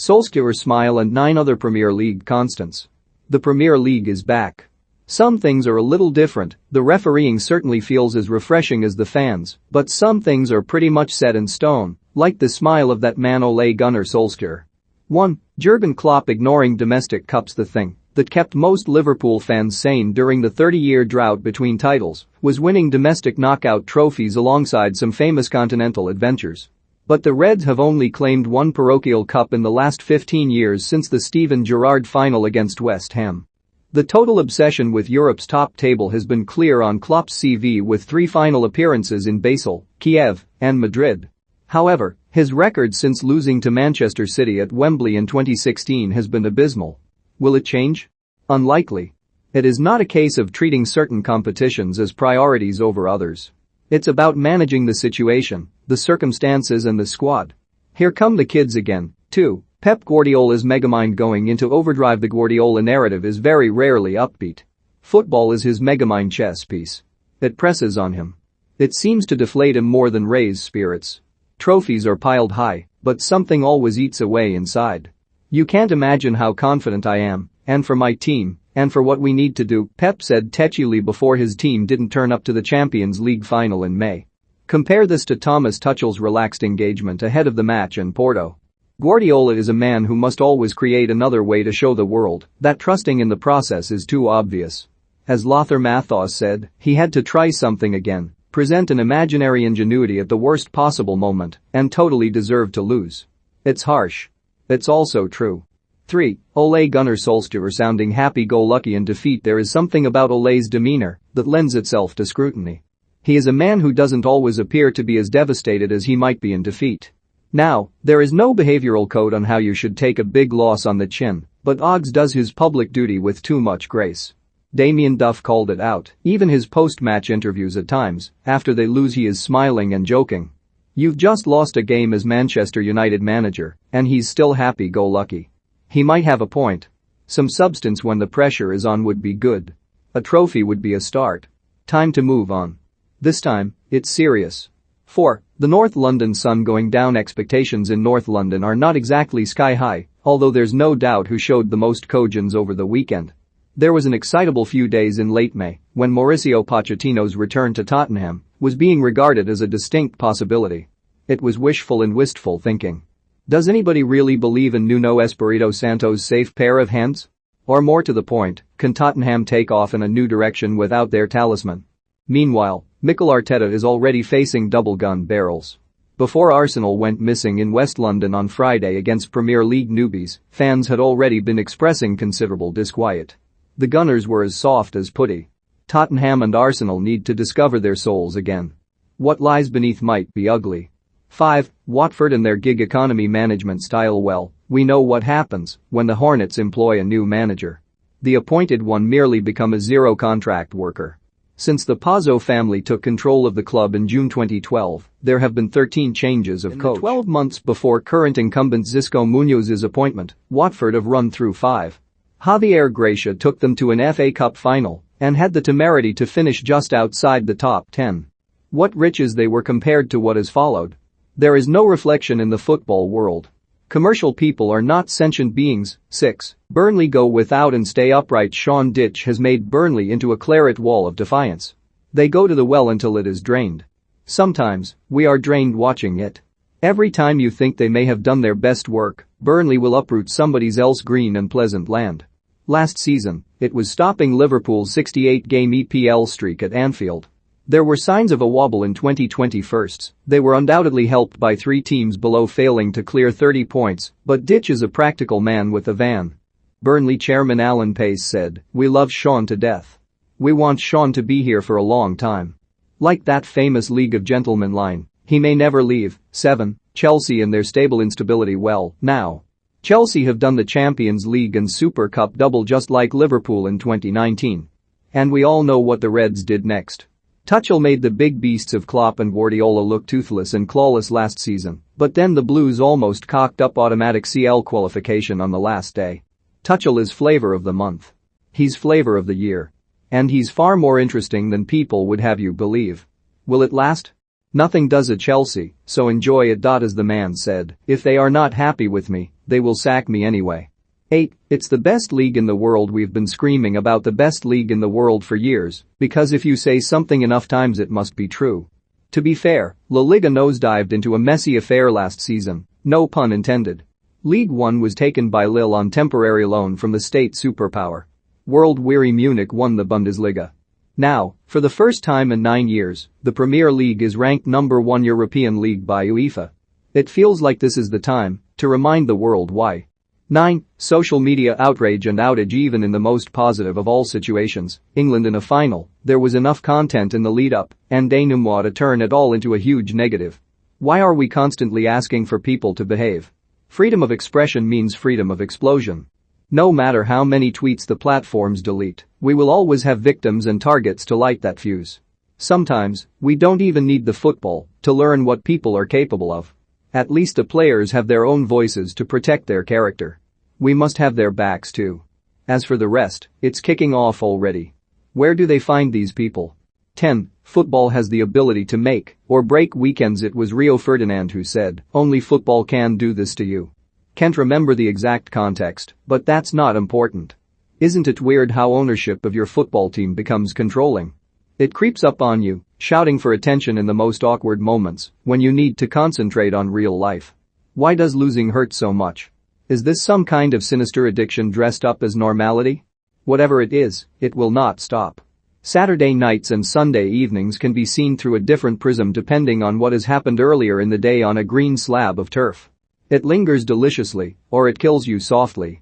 Solskjaer smile and 9 other Premier League constants. The Premier League is back. Some things are a little different, the refereeing certainly feels as refreshing as the fans, but some things are pretty much set in stone, like the smile of that man Ole Gunnar Solskjaer. 1. Jurgen Klopp ignoring domestic cups. The thing that kept most Liverpool fans sane during the 30-year drought between titles was winning domestic knockout trophies alongside some famous continental adventures. But the Reds have only claimed 1 parochial cup in the last 15 years since the Steven Gerrard final against West Ham. The total obsession with Europe's top table has been clear on Klopp's CV with 3 final appearances in Basel, Kiev, and Madrid. However, his record since losing to Manchester City at Wembley in 2016 has been abysmal. Will it change? Unlikely. It is not a case of treating certain competitions as priorities over others. It's about managing the situation, the circumstances and the squad. Here come the kids again, too. Pep Guardiola's megamind going into overdrive. The Guardiola narrative is very rarely upbeat. Football is his megamind chess piece. It presses on him. It seems to deflate him more than raise spirits. Trophies are piled high, but something always eats away inside. You can't imagine how confident I am, and for my team, and for what we need to do, Pep said tetchily before his team didn't turn up to the Champions League final in May. Compare this to Thomas Tuchel's relaxed engagement ahead of the match in Porto. Guardiola is a man who must always create another way to show the world that trusting in the process is too obvious. As Lothar Matthäus said, he had to try something again, present an imaginary ingenuity at the worst possible moment, and totally deserve to lose. It's harsh. It's also true. 3. Ole Gunnar Solskjaer sounding happy-go-lucky in defeat. There is something about Ole's demeanor that lends itself to scrutiny. He is a man who doesn't always appear to be as devastated as he might be in defeat. Now, there is no behavioral code on how you should take a big loss on the chin, but Oggs does his public duty with too much grace. Damien Duff called it out, even his post-match interviews at times, after they lose he is smiling and joking. You've just lost a game as Manchester United manager, and he's still happy-go-lucky. He might have a point. Some substance when the pressure is on would be good. A trophy would be a start. Time to move on. This time, it's serious. 4. The North London sun going down. Expectations in North London are not exactly sky-high, although there's no doubt who showed the most cogents over the weekend. There was an excitable few days in late May when Mauricio Pochettino's return to Tottenham was being regarded as a distinct possibility. It was wishful and wistful thinking. Does anybody really believe in Nuno Espirito Santo's safe pair of hands? Or more to the point, can Tottenham take off in a new direction without their talisman? Meanwhile, Mikel Arteta is already facing double gun barrels. Before Arsenal went missing in West London on Friday against Premier League newbies, fans had already been expressing considerable disquiet. The Gunners were as soft as putty. Tottenham and Arsenal need to discover their souls again. What lies beneath might be ugly. 5. Watford and their gig economy management style. Well, we know what happens when the Hornets employ a new manager. The appointed one merely become a zero-contract worker. Since the Pazzo family took control of the club in June 2012, there have been 13 changes of coach. In the 12 months before current incumbent Xisco Muñoz's appointment, Watford have run through 5. Javier Gracia took them to an FA Cup final and had the temerity to finish just outside the top 10. What riches they were compared to what has followed. There is no reflection in the football world. Commercial people are not sentient beings. 6. Burnley go without and stay upright. Sean Dyche has made Burnley into a claret wall of defiance. They go to the well until it is drained. Sometimes, we are drained watching it. Every time you think they may have done their best work, Burnley will uproot somebody's else green and pleasant land. Last season, it was stopping Liverpool's 68-game EPL streak at Anfield. There were signs of a wobble in 2020 firsts. They were undoubtedly helped by 3 teams below failing to clear 30 points, but Dyche is a practical man with a van. Burnley chairman Alan Pace said, "We love Sean to death. We want Sean to be here for a long time. Like that famous League of Gentlemen line, he may never leave." 7. Chelsea and their stable instability. Well, now. Chelsea have done the Champions League and Super Cup double just like Liverpool in 2019. And we all know what the Reds did next. Tuchel made the big beasts of Klopp and Guardiola look toothless and clawless last season, but then the Blues almost cocked up automatic CL qualification on the last day. Tuchel is flavor of the month. He's flavor of the year. And he's far more interesting than people would have you believe. Will it last? Nothing does at Chelsea, so enjoy it. As the man said, if they are not happy with me, they will sack me anyway. 8. It's the best league in the world. We've been screaming about the best league in the world for years, because if you say something enough times it must be true. To be fair, La Liga nosedived into a messy affair last season, no pun intended. League One was taken by Lille on temporary loan from the state superpower. World-weary Munich won the Bundesliga. Now, for the first time in 9 years, the Premier League is ranked number 1 European league by UEFA. It feels like this is the time to remind the world why. 9. Social media outrage and outage. Even in the most positive of all situations, England in a final, there was enough content in the lead-up and denouement to turn it all into a huge negative. Why are we constantly asking for people to behave? Freedom of expression means freedom of explosion. No matter how many tweets the platforms delete, we will always have victims and targets to light that fuse. Sometimes, we don't even need the football to learn what people are capable of. At least the players have their own voices to protect their character. We must have their backs too. As for the rest, it's kicking off already. Where do they find these people? 10. Football has the ability to make or break weekends. It was Rio Ferdinand who said, "Only football can do this to you." Can't remember the exact context, but that's not important. Isn't it weird how ownership of your football team becomes controlling? It creeps up on you, shouting for attention in the most awkward moments when you need to concentrate on real life. Why does losing hurt so much? Is this some kind of sinister addiction dressed up as normality? Whatever it is, it will not stop. Saturday nights and Sunday evenings can be seen through a different prism depending on what has happened earlier in the day on a green slab of turf. It lingers deliciously, or it kills you softly.